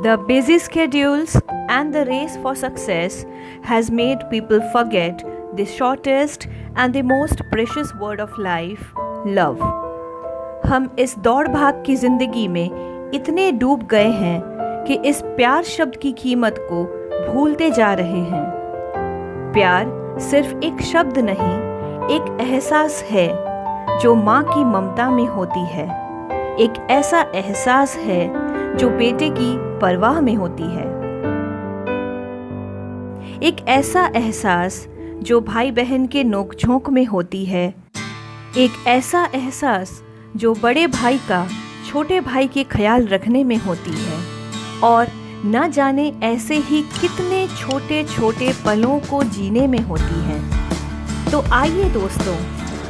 The busy schedules and the race for success has made people forget the shortest and the most precious word of life, love. हम इस दौड़ भाग की जिंदगी में इतने डूब गए हैं कि इस प्यार शब्द की कीमत को भूलते जा रहे हैं। प्यार सिर्फ एक शब्द नहीं, एक एहसास है जो माँ की ममता में होती है। एक ऐसा एहसास है जो बेटे की परवाह में होती है। एक ऐसा एहसास जो भाई बहन के नोक-झोंक में होती है। एक ऐसा एहसास जो बड़े भाई का छोटे भाई के ख्याल रखने में होती है। और न जाने ऐसे ही कितने छोटे छोटे पलों को जीने में होती है। तो आइए दोस्तों,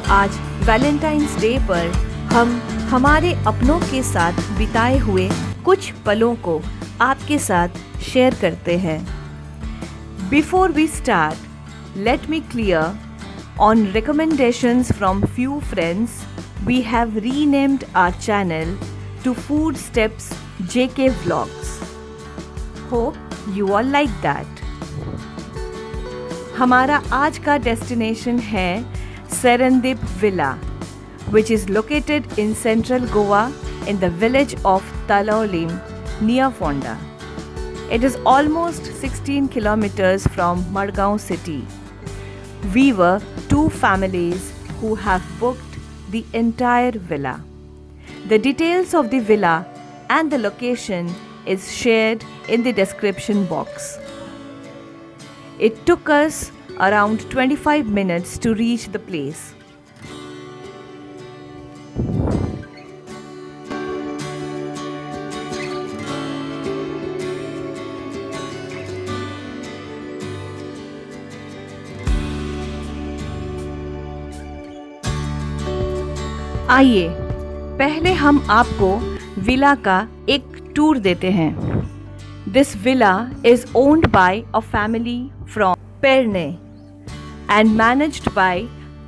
आज वैलेंटाइंस डे पर हम हमारे अपनों के साथ बिताए हुए कुछ पलों को आपके साथ शेयर करते हैं। Before we start, let me clear, on recommendations from few friends, we have renamed our channel to Foodsteps JK Vlogs. Hope you all like that. हमारा आज का डेस्टिनेशन है Serendip Villa, which is located in central Goa in the village of Talaulim near Fonda. It is almost 16 kilometers from Madgaon city. We were two families who have booked the entire villa. The details of the villa and the location is shared in the description box. It took us around 25 minutes to reach the place. आइए पहले हम आपको villa का एक tour देते हैं। This villa is owned by a family from Pernem and managed by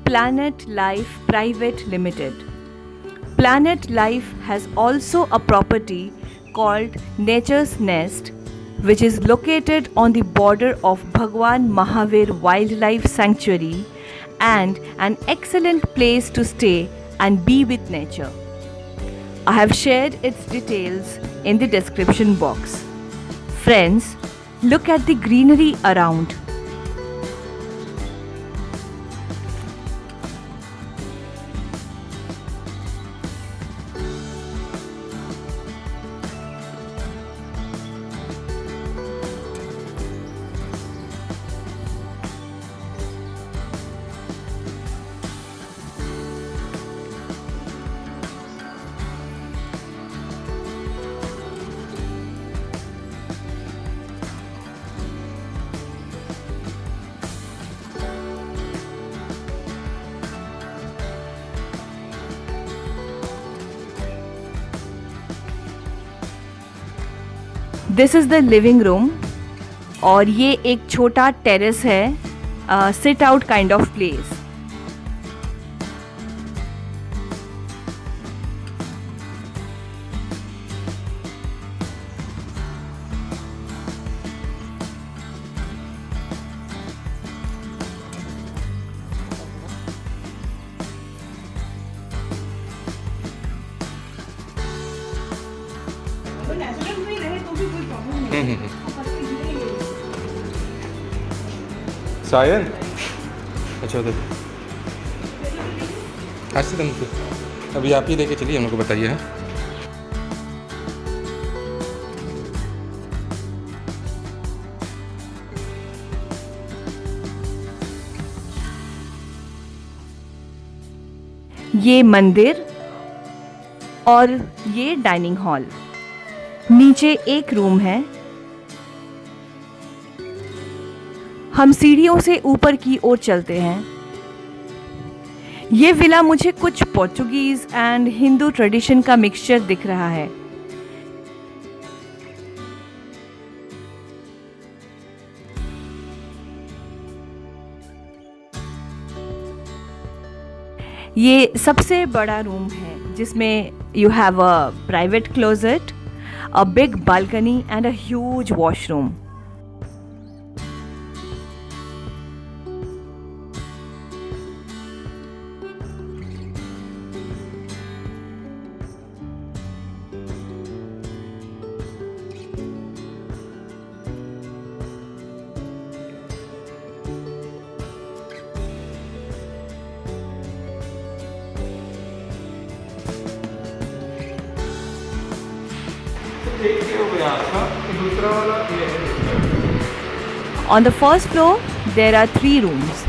Planet Life Private Limited. Planet Life has also a property called Nature's Nest, which is located on the border of Bhagwan Mahavir Wildlife Sanctuary and an excellent place to stay and be with nature. I have shared its details in the description box. Friends, look at the greenery around. This is the living room और ये एक छोटा terrace है, sit out kind of place. सायन अच्छा उधर आज से अभी आप ही लेके चलिए, हम लोग को बताइए। हैं ये मंदिर और ये डाइनिंग हॉल। नीचे एक रूम है। हम सीढ़ियों से ऊपर की ओर चलते हैं। ये विला मुझे कुछ पोर्चुगीज एंड हिंदू ट्रेडिशन का मिक्सचर दिख रहा है। ये सबसे बड़ा रूम है जिसमें you have a private closet, a big balcony, and a huge washroom. एक ये हो गया आपका, दूसरा वाला ये है। On the first floor, there are 3 rooms.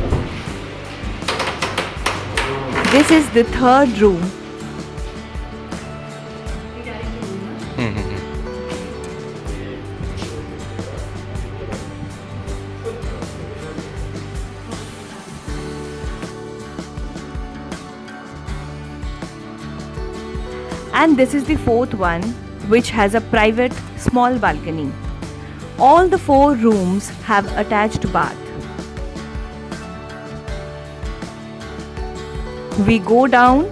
This is the third room. And this is the fourth one, which has a private small balcony. All the 4 rooms have attached bath. We go down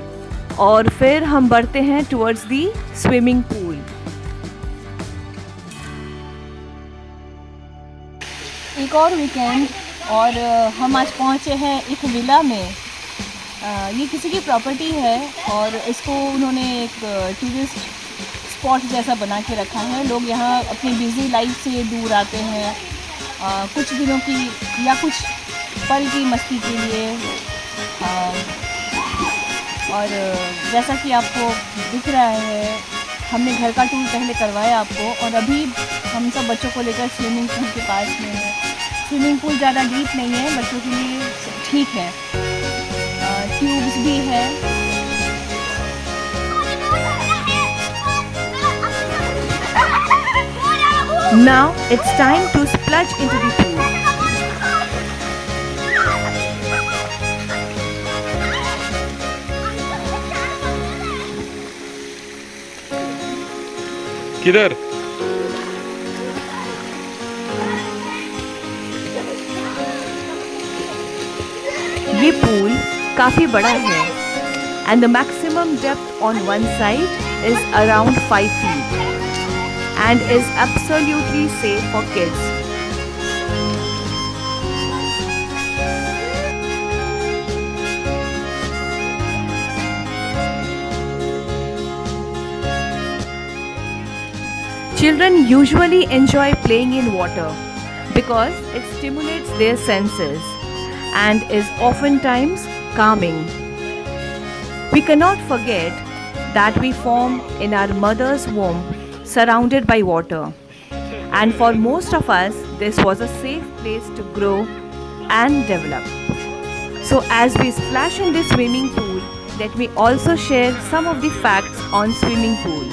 और फिर हम बढ़ते हैं towards the swimming pool. एक और weekend और हम आज पहुँचे हैं एक विला में। ये किसी की प्रॉपर्टी है और इसको उन्होंने एक टूरिस्ट स्पॉट जैसा बना के रखा है। लोग यहाँ अपनी बिज़ी लाइफ से दूर आते हैं कुछ दिनों की या कुछ पल की मस्ती के लिए। और जैसा कि आपको दिख रहा है, हमने घर का टूर पहले करवाया आपको और अभी हम सब बच्चों को लेकर स्विमिंग पूल के पास में है। स्विमिंग पूल ज़्यादा डीप नहीं है, बच्चों के लिए ठीक है। ट्यूब्स भी है। Now it's time to splash into the pool. किधर? ये पूल काफ़ी बड़ा है and the maximum depth on one side is around 5 feet and is absolutely safe for kids. Children usually enjoy playing in water because it stimulates their senses and is oftentimes calming. We cannot forget that we form in our mother's womb surrounded by water, and for most of us this was a safe place to grow and develop. So as we splash in this swimming pool, let me also share some of the facts on swimming pool.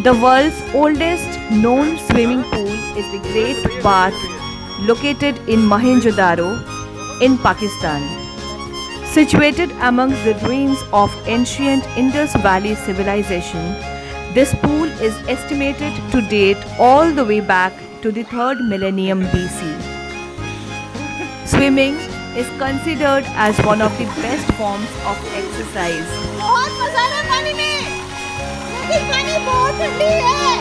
The world's oldest known swimming pool is the Great Bath, located in Mohenjo-daro in Pakistan. Situated amongst the ruins of ancient Indus Valley civilization, this pool is estimated to date all the way back to the 3rd millennium BC. Swimming is considered as one of the best forms of exercise. बहुत मजा आ रहा है पानी में, लेकिन पानी बहुत ठंडी है।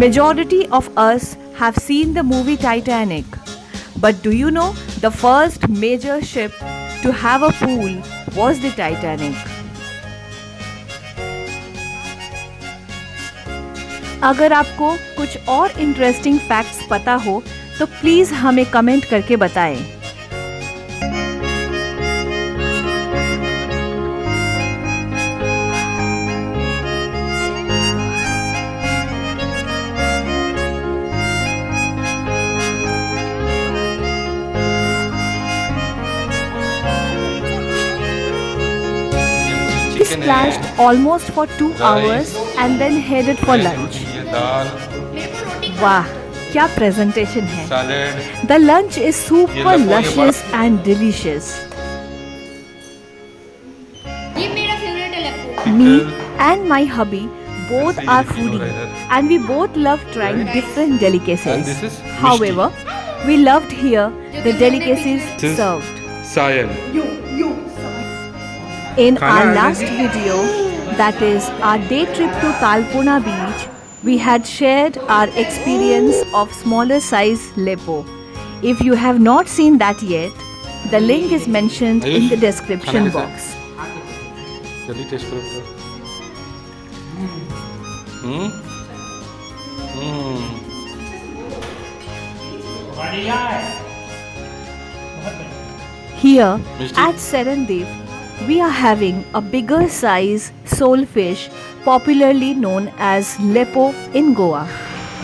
Majority of us have seen the movie Titanic. But do you know the first major ship to have a pool was the Titanic? अगर आपको कुछ और इंटरेस्टिंग फैक्ट्स पता हो तो प्लीज़ हमें कमेंट करके बताएं। We splashed almost for 2 hours and then headed for lunch. ये दाल, वाह, क्या प्रेजेंटेशन है। Salad, The lunch is super ये luscious and delicious. ये मेरा फेवरेट है लप्पू। Me and my hubby both are foodie and we both love trying different And delicacies. this is However, we loved here the delicacies This is served. सायन। In खाना our है last नहीं? video, that is our day trip to Talpona beach, we had shared our experience of smaller size Lepo. If you have not seen that yet, the link is mentioned in the description खाना box. जल्दी test करो तो। हम्म हम्म Here Mishti? at Serendip, we are having a bigger size soulfish popularly known as Lepo in Goa.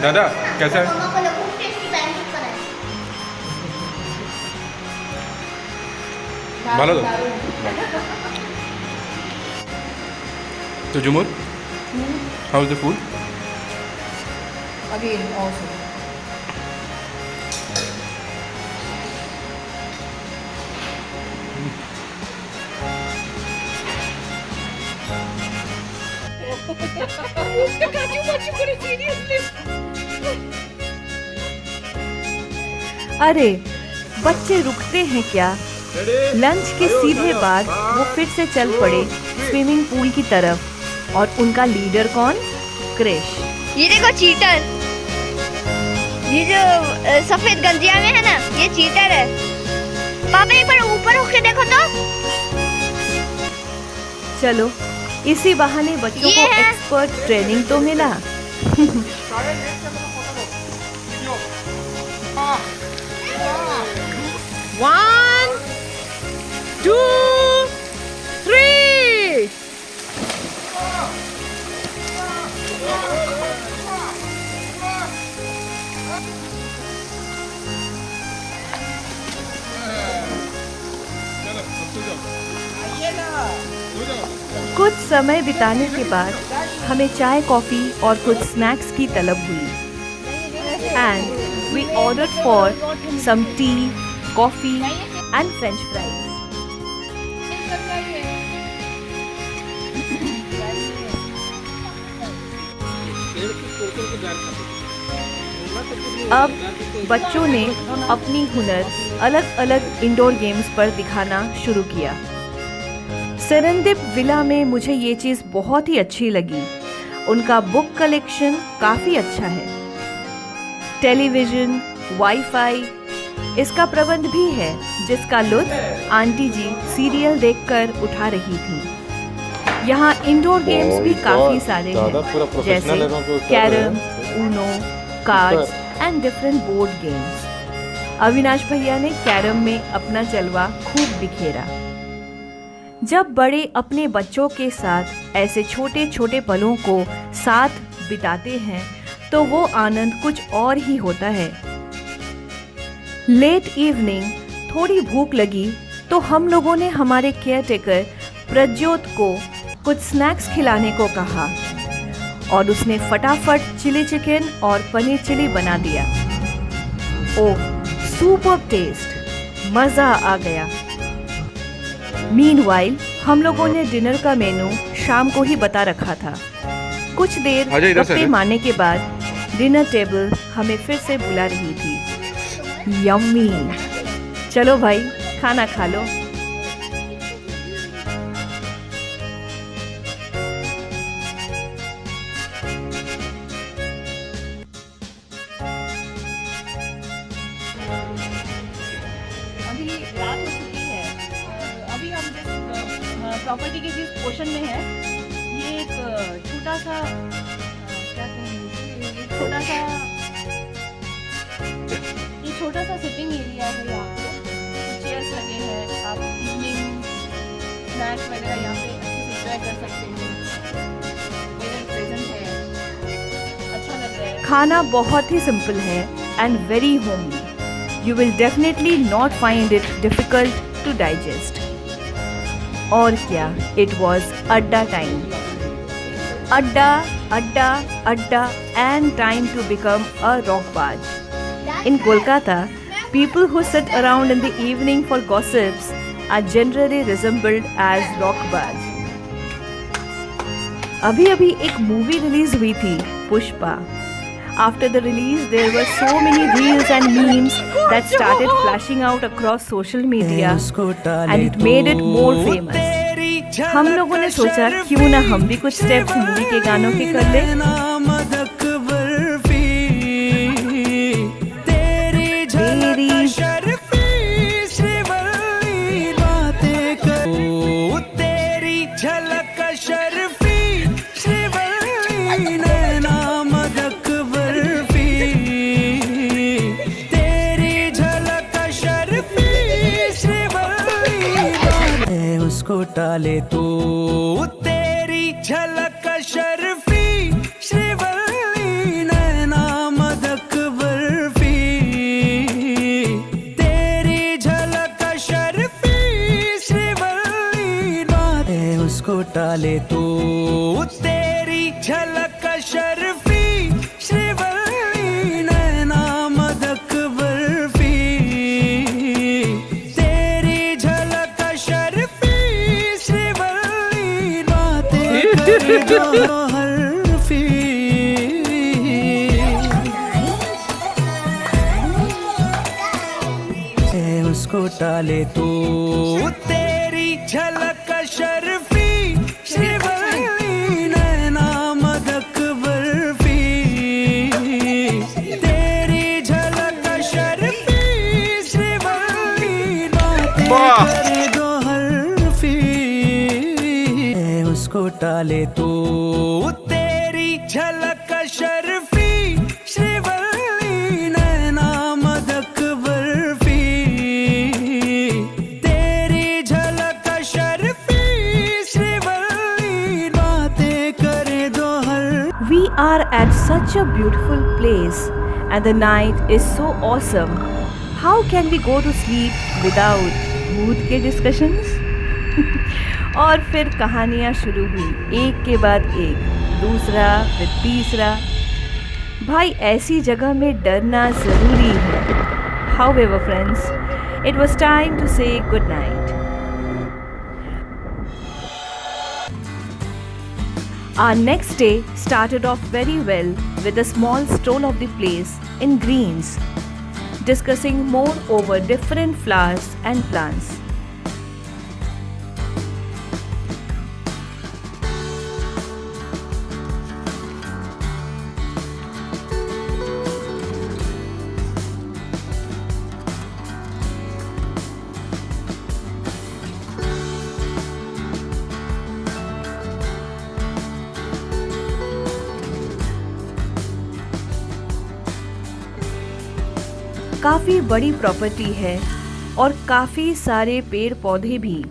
दादा कैसा है? मम्मा को खूब tasty pancake बनाए भालो दो। तो जुमूर, how is the food? Again, also. अरे बच्चे रुकते हैं क्या? लंच के सीधे बाद वो फिर से चल पड़े स्विमिंग पूल की तरफ। और उनका लीडर कौन? क्रिश। ये देखो चीटर, ये जो सफेद गंजिया में है ना, ये चीटर है। पापा एक बार ऊपर होके देखो तो। चलो इसी बहाने बच्चों ये को है। एक्सपर्ट ट्रेनिंग तो मिला। One, two, three. कुछ समय बिताने के बाद हमें चाय कॉफ़ी और कुछ स्नैक्स की तलब हुई। And we ordered for some tea, coffee and french fries. अब बच्चों ने अपनी हुनर अलग अलग इंडोर गेम्स पर दिखाना शुरू किया। सेरेंडिप विला में मुझे ये चीज़ बहुत ही अच्छी लगी। उनका बुक कलेक्शन काफ़ी अच्छा है। टेलीविज़न, वाईफाई, इसका प्रबंध भी है जिसका लुत्फ आंटी जी सीरियल देखकर उठा रही थी। यहाँ इंडोर गेम्स भी काफ़ी सारे हैं, जैसे carrom, Uno, cards and different board games. Avinash भैया ने कैरम में अपना जलवा खूब बिखेरा। जब बड़े अपने बच्चों के साथ ऐसे छोटे छोटे पलों को साथ बिताते हैं तो वो आनंद कुछ और ही होता है। लेट इवनिंग थोड़ी भूख लगी तो हम लोगों ने हमारे केयरटेकर प्रज्योत को कुछ स्नैक्स खिलाने को कहा और उसने फटाफट चिली चिकन और पनीर चिली बना दिया। ओह, सुपर टेस्ट, मज़ा आ गया। मीनवाइल हम लोगों ने डिनर का मेनू शाम को ही बता रखा था। कुछ देर गप्पे मारने के बाद डिनर टेबल हमें फिर से बुला रही थी। यम्मी, चलो भाई खाना खा लो। अभी रात हो चुकी है। अभी हम जिस प्रॉपर्टी के जिस पोर्शन में है, ये एक छोटा सा क्या कहेंगे, ये छोटा सा सिटिंग एरिया है। यहाँ पे चेयर्स लगे हैं, आप इवनिंग स्नैक्स वगैरह यहाँ पे अच्छे से एंजॉय कर सकते हैं। वेदर प्रेजेंट है, अच्छा लग रहा है। खाना बहुत ही सिंपल है and very homely. You will definitely not find it difficult to digest. और क्या, it was अड्डा time. अड्डा, अड्डा, अड्डा and time to become a rockbaj. In Kolkata, people who sit around in the evening for gossips are generally resembled as rockbaj. अभी एक movie release हुई थी, Pushpa. After the release, there were so many reels and memes that started flashing out across social media, and it made it more famous. हम लोगों ने सोचा क्यों ना हम भी कुछ स्टेप्स मूवी के गानों के कर ले। टाले तो तेरी झलक शर्फी श्रीवल्ली नैना मदक बर्फी तेरी झलक शर्फी श्रीवल्ली बातें उसको टाले तो तेरी झलक शर्फी श्रीवल्ली नैना मदक बर्फी तेरी झलक शर्फी उसको टाले तो तेरी झलक शर्फी श्रीवल्ली नैना मदक बर्फी तेरी झलक शर्फी श्रीवल्ली बातें करे दो हर्फी उसको टाले तो तेरी झलक शर्फी श्रीवल्ली नैना मदक बर्फी तेरी झलक शर्फी श्रीवल्ली बातें करे दो हर। We are at such a beautiful place and the night is so awesome. How can we go to sleep without भूत के discussions? और फिर कहानियाँ शुरू हुई एक के बाद एक, दूसरा फिर तीसरा। भाई ऐसी जगह में डरना ज़रूरी है। However friends, it was time to say good night. Our next day started off very well with a small stroll of the place in greens, discussing more over different flowers and plants. काफ़ी बड़ी property है और काफ़ी सारे पेड़ पौधे भी।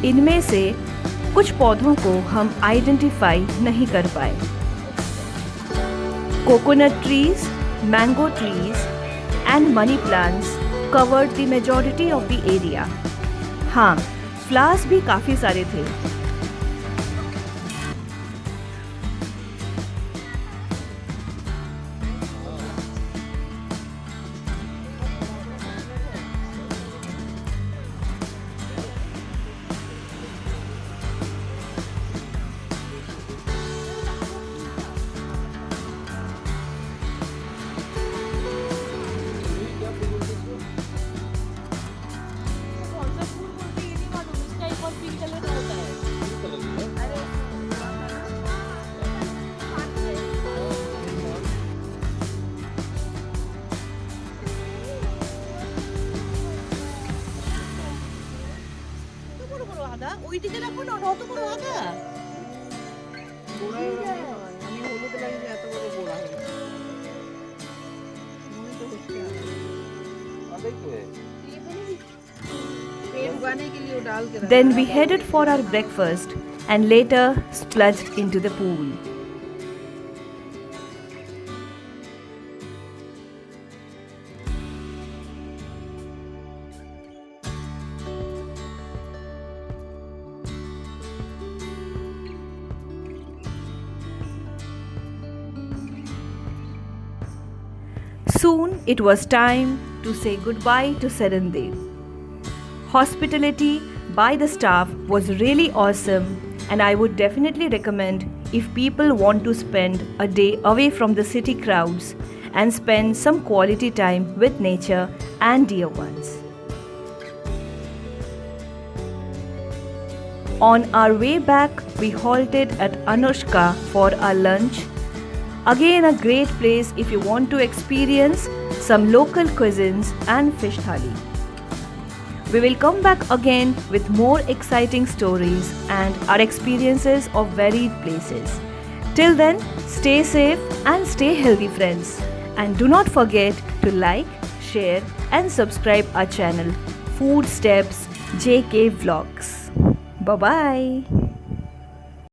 इनमें से कुछ पौधों को हम आइडेंटिफाई नहीं कर पाए। Coconut trees, mango trees and money plants covered the majority of the area. हाँ, फ्लावर्स भी काफ़ी सारे थे। ওইদিকে রাখো না, অত বড় আগা। আমি হলুদ লাগিয়ে এত বড় গোড়া হয়েছে মনে তো হচ্ছে पेड़ उगाने के लिए वो डाल के Then we headed for our breakfast and later splunged into the pool. Soon it was time to say goodbye to Serendev. Hospitality by the staff was really awesome, and I would definitely recommend if people want to spend a day away from the city crowds and spend some quality time with nature and dear ones. On our way back, we halted at Anushka for our lunch. Again, a great place if you want to experience some local cuisines and fish thali. We will come back again with more exciting stories and our experiences of varied places. Till then, stay safe and stay healthy, friends. And do not forget to like, share and subscribe our channel, Food Steps JK Vlogs. Bye-bye.